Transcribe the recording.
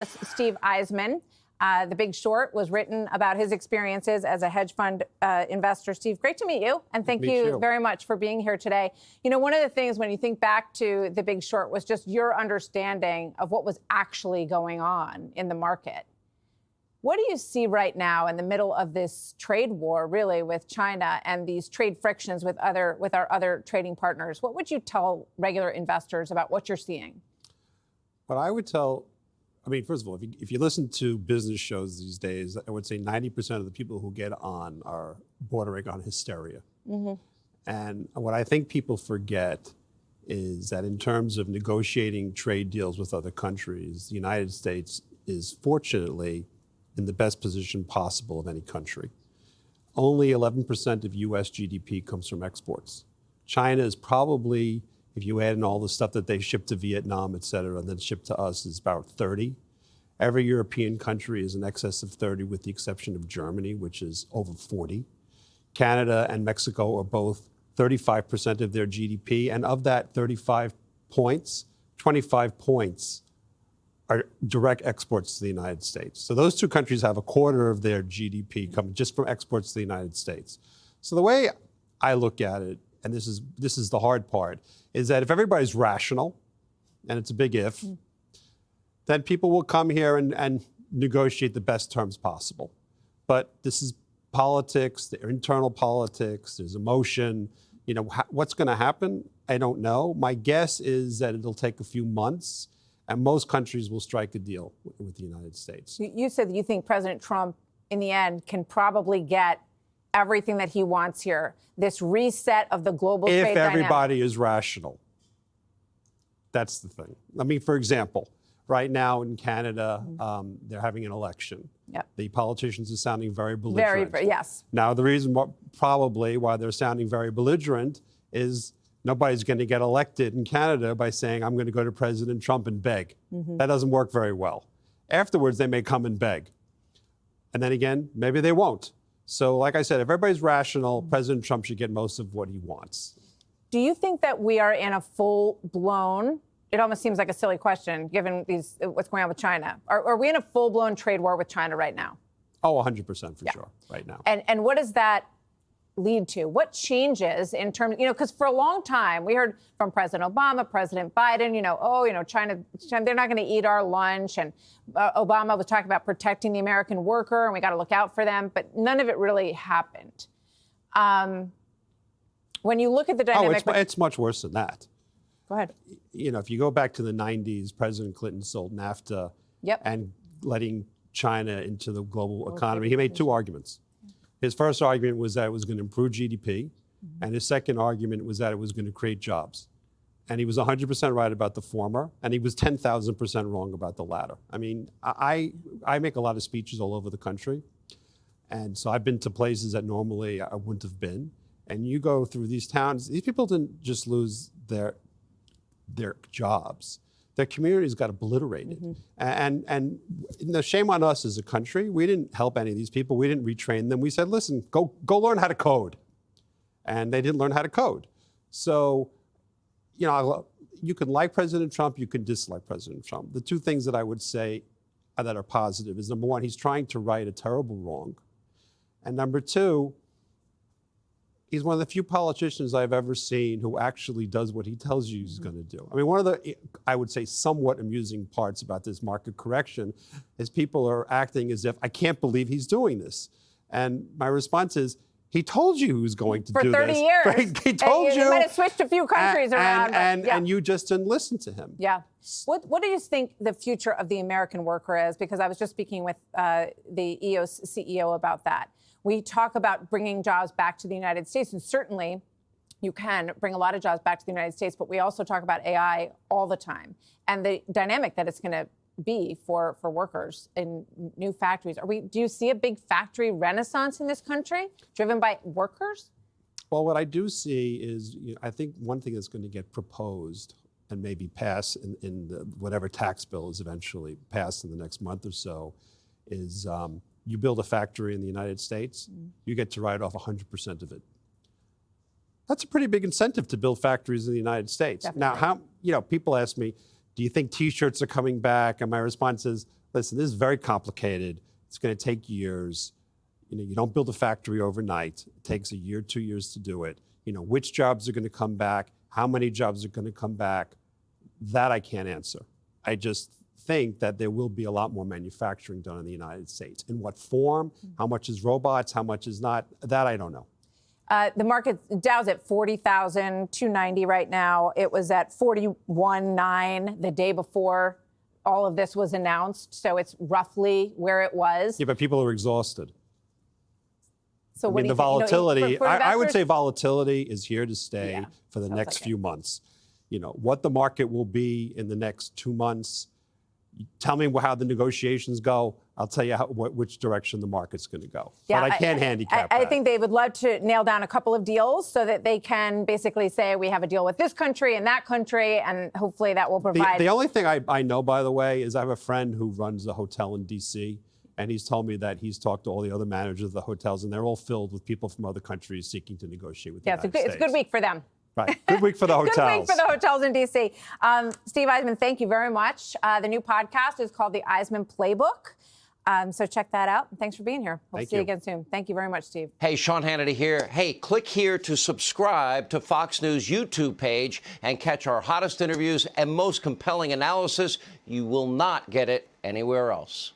Steve Eisman. The Big Short was written about his experiences as a hedge fund investor. Steve, great to meet you, and thank you very much for being here today. You know, one of the things when you think back to The Big Short was just your understanding of what was actually going on in the market. What do you see right now in the middle of this trade war, really, with China and these trade frictions with our other trading partners? What would you tell regular investors about what you're seeing? What I would tell, I mean, first of all, if you listen to business shows these days, I would say 90% of the people who get on are bordering on hysteria. Mm-hmm. And what I think people forget is that in terms of negotiating trade deals with other countries, the United States is fortunately in the best position possible of any country. Only 11% of US GDP comes from exports. China is probably, if you add in all the stuff that they ship to Vietnam, et cetera, and then ship to us, is about 30. Every European country is in excess of 30, with the exception of Germany, which is over 40. Canada and Mexico are both 35% of their GDP, and of that 35 points, 25 points are direct exports to the United States. So those two countries have a quarter of their GDP coming just from exports to the United States. So the way I look at it, and this is the hard part, is that if everybody's rational, and it's a big if, then people will come here and negotiate the best terms possible. But this is politics, the internal politics, there's emotion. You know, what's going to happen? I don't know. My guess is that it'll take a few months, and most countries will strike a deal with the United States. You said that you think President Trump, in the end, can probably get everything that he wants here, this reset of the global trade dynamic. If everybody is rational. That's the thing. I mean, for example, right now in Canada, they're having an election. Yep. The politicians are sounding very belligerent. Yes. Now, the reason probably why they're sounding very belligerent is nobody's going to get elected in Canada by saying, I'm going to go to President Trump and beg. That doesn't work very well. Afterwards, they may come and beg. And then again, maybe they won't. So like I said, if everybody's rational, President Trump should get most of what he wants. Do you think that we are in a full-blown, it almost seems like a silly question, given what's going on with China, are we in a full-blown trade war with China right now? Oh, 100% for sure, right now. And what does that lead to? What changes in terms, because for a long time we heard from President Obama, President Biden, China, they're not going to eat our lunch. And Obama was talking about protecting the American worker and we got to look out for them. But none of it really happened. When you look at the dynamic. It's much worse than that. Go ahead. You know, if you go back to the 90s, President Clinton sold NAFTA and letting China into the global economy. He made two arguments. His first argument was that it was going to improve GDP, and his second argument was that it was going to create jobs. And he was 100% right about the former, and he was 10,000% wrong about the latter. I mean, I make a lot of speeches all over the country, and so I've been to places that normally I wouldn't have been. And you go through these towns, these people didn't just lose their jobs. Their communities got obliterated. And the shame on us as a country. We didn't help any of these people. We didn't retrain them. We said, listen, go learn how to code. And they didn't learn how to code. So, you can like President Trump, you can dislike President Trump. The two things that I would say that are positive is, number one, he's trying to right a terrible wrong. And number two, he's one of the few politicians I've ever seen who actually does what he tells you he's going to do. I mean, one of the, I would say, somewhat amusing parts about this market correction is people are acting as if, I can't believe he's doing this. And my response is, he told you he was going to do this. For 30 years. He told you. He might have switched a few countries around. And you just didn't listen to him. Yeah. What do you think the future of the American worker is? Because I was just speaking with the EOS CEO about that. We talk about bringing jobs back to the United States, and certainly you can bring a lot of jobs back to the United States, but we also talk about AI all the time and the dynamic that it's going to be for workers in new factories. Do you see a big factory renaissance in this country driven by workers? Well, what I do see is, I think one thing that's going to get proposed and maybe pass in whatever tax bill is eventually passed in the next month or so is you build a factory in the United States, you get to write off 100% of it. That's a pretty big incentive to build factories in the United States. Definitely. Now, people ask me, do you think T-shirts are coming back? And my response is, listen, this is very complicated. It's going to take years. You don't build a factory overnight. It takes a year, 2 years to do it. Which jobs are going to come back? How many jobs are going to come back? That I can't answer. I just think that there will be a lot more manufacturing done in the United States. In what form? How much is robots? How much is not? That I don't know. The market, Dow's at 40,290 right now. It was at 41.9 the day before all of this was announced. So it's roughly where it was. Yeah, but people are exhausted. So I mean, the volatility, I would say volatility is here to stay for the next few months. What the market will be in the next 2 months, tell me how the negotiations go. I'll tell you which direction the market's going to go. Yeah, but I can't handicap that. I think they would love to nail down a couple of deals so that they can basically say we have a deal with this country and that country, and hopefully that will provide. The only thing I know, by the way, is I have a friend who runs a hotel in D.C., and he's told me that he's talked to all the other managers of the hotels, and they're all filled with people from other countries seeking to negotiate with the United States. It's a good week for them. Right. Good week for the hotels. Good week for the hotels in D.C. Steve Eisman, thank you very much. The new podcast is called The Eisman Playbook. So check that out. Thanks for being here. We'll see you again soon. Thank you very much, Steve. Hey, Sean Hannity here. Hey, click here to subscribe to Fox News YouTube page and catch our hottest interviews and most compelling analysis. You will not get it anywhere else.